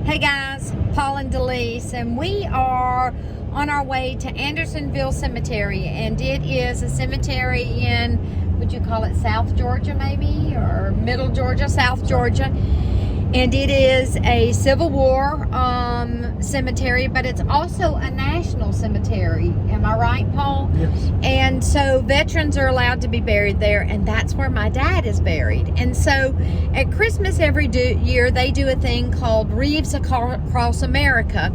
Hey guys, Paul and Delise, and we are on our way to Andersonville Cemetery, and it is a cemetery in, would you call it South Georgia maybe, or Middle Georgia, South Georgia, and it is a Civil War cemetery, but it's also a national cemetery. Am I right, Paul? Yes. And so veterans are allowed to be buried there, and that's where my dad is buried. And so at Christmas every year, they do a thing called Wreaths across America,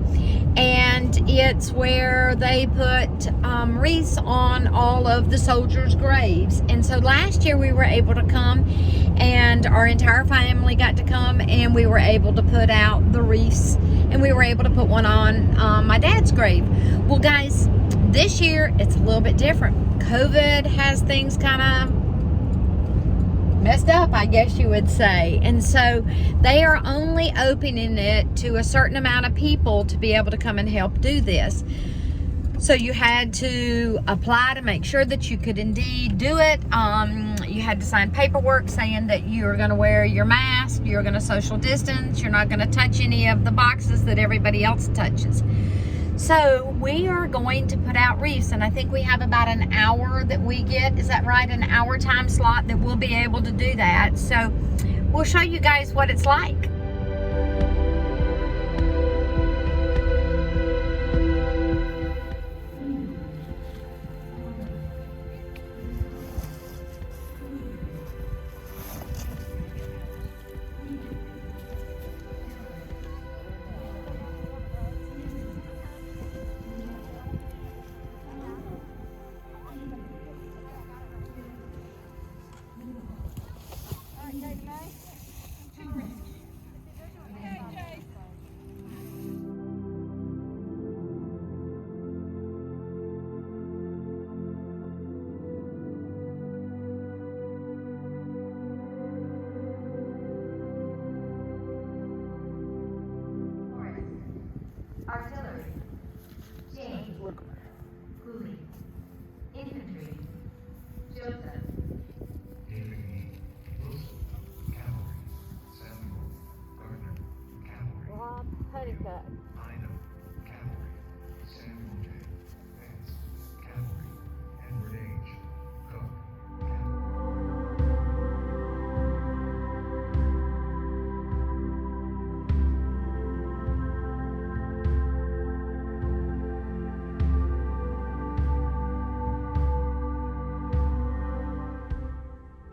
and it's where they put wreaths on all of the soldiers' graves. And so last year we were able to come, and our entire family got to come, and we were able to put out the wreaths, and we were able to put one on my dad's grave. Well, guys, this year it's a little bit different. COVID has things kind of messed up, I guess you would say. And so they are only opening it to a certain amount of people to be able to come and help do this. So you had to apply to make sure that you could indeed do it. You had to sign paperwork saying that you are going to wear your mask, you're going to social distance, you're not going to touch any of the boxes that everybody else touches. So we are going to put out wreaths, and I think we have about an hour that we get, is that right? An hour time slot that we'll be able to do that. So we'll show you guys what it's like. Artillery, James, Cooley, Infantry, Joseph, David E. Wilson, Cavalry, Samuel Gardner, Cavalry, Rob Honeycutt, Ina, Cavalry, Samuel J. Vance, Cavalry, Edward H. Cook, Cavalry.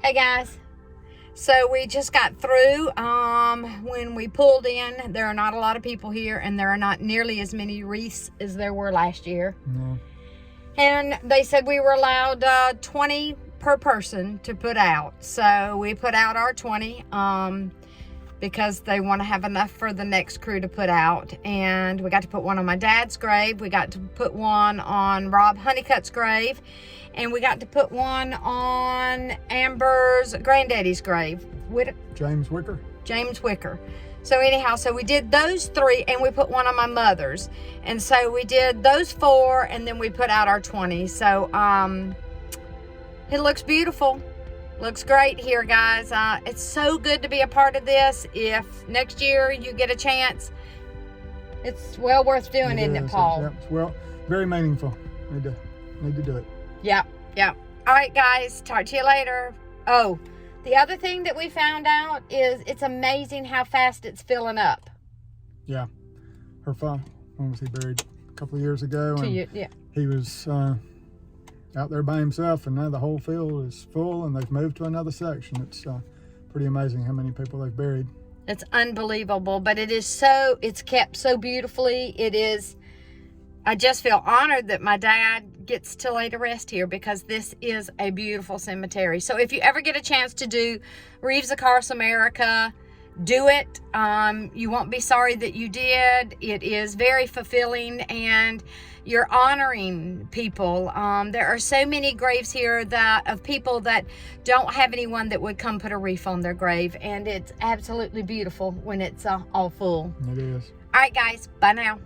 Hey guys, so we just got through. When we pulled in, there are not a lot of people here, and there are not nearly as many wreaths as there were last year. No. And they said we were allowed 20 per person to put out. So we put out our 20 because they want to have enough for the next crew to put out. And we got to put one on my dad's grave. We got to put one on Rob Honeycutt's grave. And we got to put one on Amber's granddaddy's grave. James Wicker. James Wicker. So anyhow, so we did those three, and we put one on my mother's. And so we did those 4, and then we put out our 20. So it looks beautiful. Looks great here, guys. It's so good to be a part of this. If next year you get a chance, it's well worth doing, isn't it, Paul? Yep. Well, very meaningful. Need to do it. Yep. All right, guys. Talk to you later. Oh, the other thing that we found out is it's amazing how fast it's filling up. Yeah. Her father, when was he buried? A couple of years ago. Yeah. He was out there by himself, and now the whole field is full, and they've moved to another section. It's pretty amazing how many people they've buried. It's unbelievable, but it's kept so beautifully. It is. I just feel honored that my dad gets to lay to rest here, because this is a beautiful cemetery. So if you ever get a chance to do Wreaths Across America, do it. You won't be sorry that you did. It is very fulfilling, and you're honoring people. There are so many graves here of people that don't have anyone that would come put a wreath on their grave, and it's absolutely beautiful when it's all full. It is. All right, guys. Bye now.